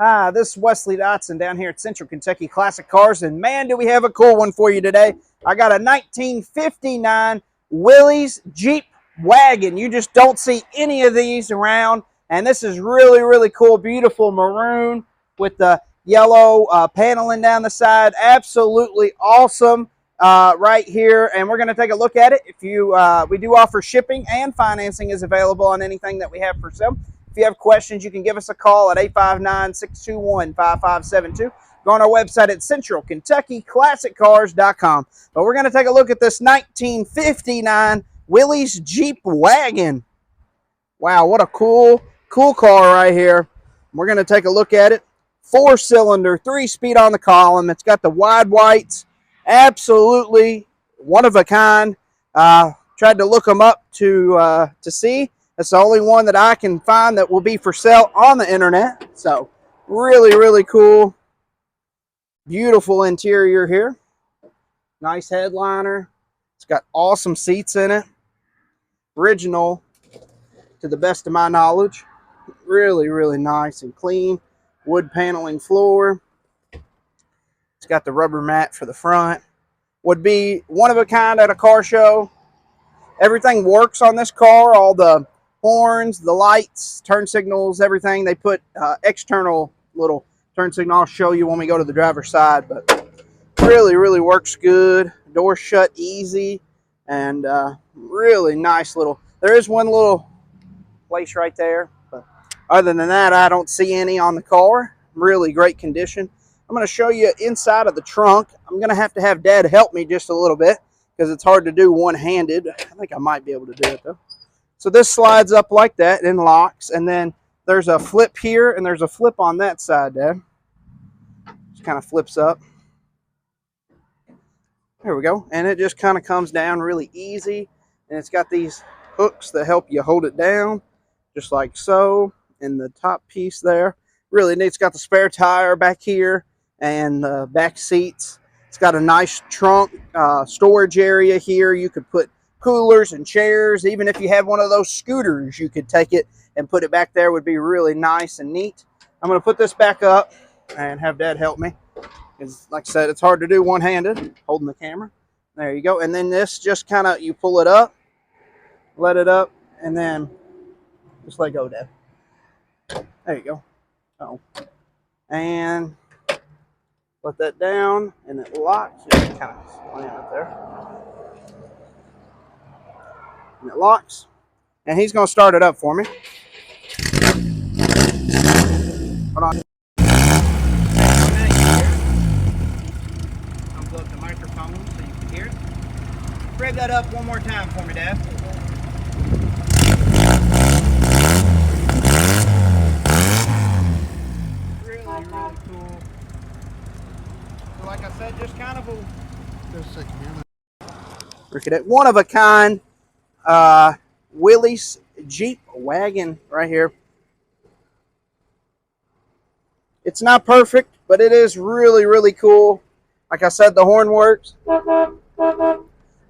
Hi, this is Wesley Dotson down here at Central Kentucky Classic Cars, and man, do we have a cool one for you today. I got a 1959 Willys Jeep Wagon. You just don't see any of these around, and this is really, really cool. Beautiful maroon with the yellow paneling down the side. Absolutely awesome right here, and we're going to take a look at it. If you, we do offer shipping, and financing is available on anything that we have for sale. If you have questions, you can give us a call at 859-621-5572. Go on our website at centralkentuckyclassiccars.com. But we're going to take a look at this 1959 Willys Jeep Wagon. Wow, what a cool car right here. We're going to take a look at it. 4-cylinder, 3-speed on the column. It's got the wide whites. Absolutely one of a kind. Tried to look them up to see. It's the only one that I can find that will be for sale on the internet. So really, really cool. Beautiful interior here. Nice headliner. It's got awesome seats in it. Original to the best of my knowledge. Really, really nice and clean. Wood paneling floor. It's got the rubber mat for the front. Would be one of a kind at a car show. Everything works on this car. All the horns, the lights, turn signals, everything. They put external little turn signal. I'll show you when we go to the driver's side, but really, really works good. Door shut easy, and really nice little. There is one little place right there, but other than that, I don't see any on the car. Really great condition. I'm going to show you inside of the trunk. I'm going to have Dad help me just a little bit because it's hard to do one-handed. I think I might be able to do it though. So this slides up like that and locks, and then there's a flip here and there's a flip on that side, Dad. Just kind of flips up. There we go. And it just kind of comes down really easy, and it's got these hooks that help you hold it down just like so. In the top piece there, really neat. It's got the spare tire back here and the back seats. It's got a nice trunk storage area here. You could put coolers and chairs. Even if you have one of those scooters, you could take it and put it back there. Would be really nice and neat. I'm going to put this back up and have Dad help me, because like I said, it's hard to do one-handed holding the camera. There you go. And then this just kind of, you pull it up, let it up, and then just let go, Dad. There you go. Oh, and let that down, and it locks. Just kind of slam it there. And it locks, and he's going to start it up for me. Hold on. Unplug the microphone so you can hear it. Rev that up one more time for me, Dad. Really, really cool. So like I said, just kind of a... Just a second here. Look at it. One of a kind. Willys Jeep Wagon right here. It's not perfect, but it is really, really cool. Like I said, the horn works. Like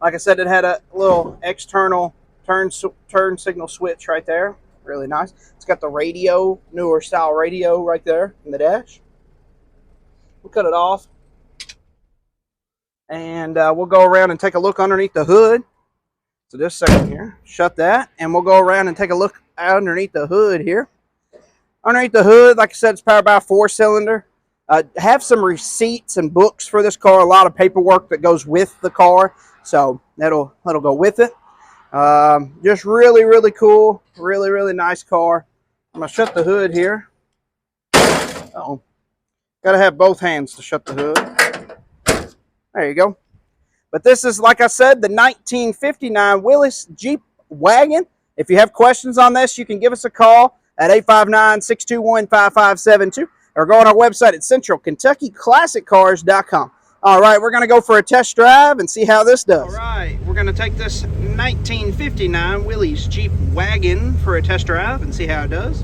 I said, it had a little external turn signal switch right there. Really nice. It's got the radio, newer style radio right there in the dash. We'll cut it off, and we'll go around and take a look underneath the hood. So just a second here, shut that, and we'll go around and take a look underneath the hood here. Underneath the hood, like I said, it's powered by a 4-cylinder. Have some receipts and books for this car. A lot of paperwork that goes with the car, so that'll go with it. Just really, really cool. Really, really nice car. I'm going to shut the hood here. Uh-oh. Got to have both hands to shut the hood. There you go. But this is, like I said, the 1959 Willys Jeep Wagon. If you have questions on this, you can give us a call at 859-621-5572 or go on our website at centralkentuckyclassiccars.com. All right, we're going to go for a test drive and see how this does. All right, we're going to take this 1959 Willys Jeep Wagon for a test drive and see how it does.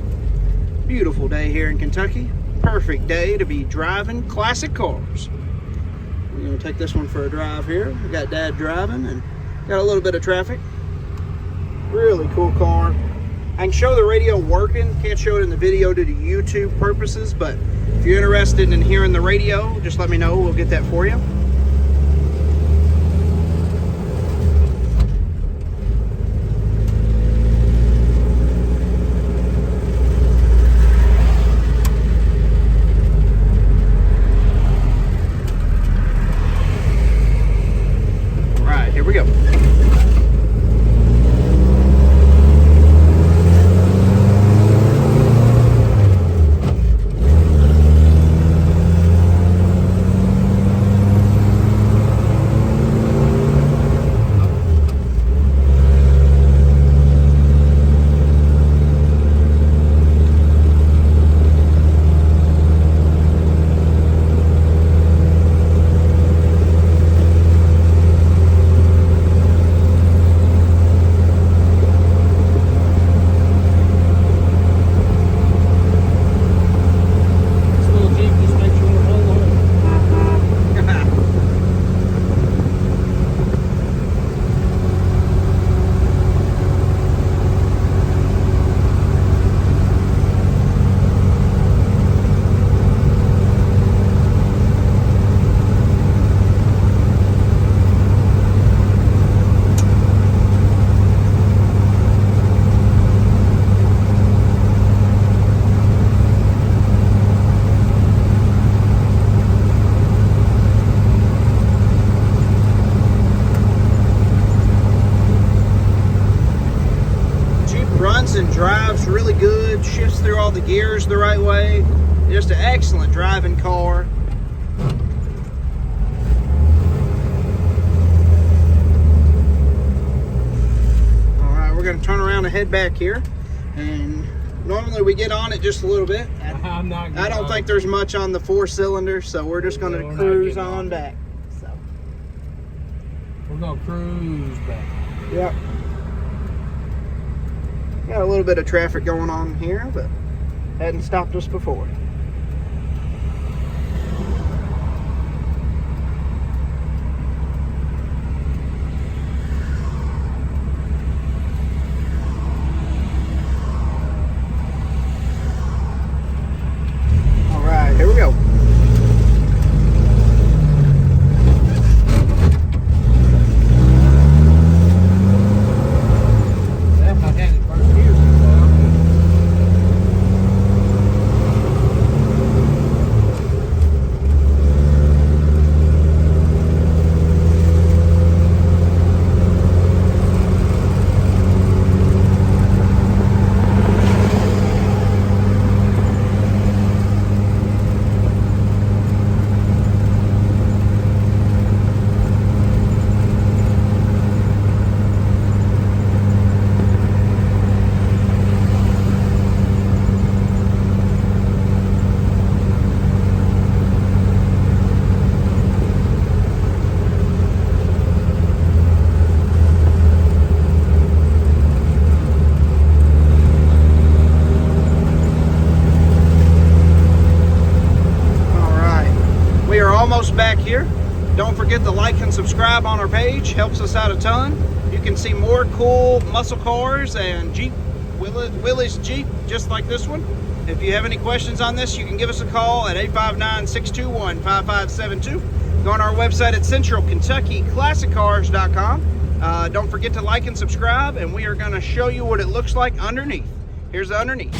Beautiful day here in Kentucky. Perfect day to be driving classic cars. We're going to take this one for a drive here. We got Dad driving and got a little bit of traffic. Really cool car. I can show the radio working, can't show it in the video due to YouTube purposes, but if you're interested in hearing the radio, just let me know, we'll get that for you. All right, here we go. And drives really good, shifts through all the gears the right way. Just an excellent driving car. All right, we're going to turn around and head back here. And normally we get on it just a little bit. I don't think there's much on the 4-cylinder, so we're just going to cruise on back. So we're going to cruise back. Yep. Got a little bit of traffic going on here, but hadn't stopped us before. All right, here we go. Almost back here. Don't forget to like and subscribe on our page, helps us out a ton. You can see more cool muscle cars and Jeep, Willys Jeep, just like this one. If you have any questions on this, you can give us a call at 859-621-5572. Go on our website at centralkentuckyclassiccars.com. Don't forget to like and subscribe, and we are going to show you what it looks like underneath. Here's the underneath.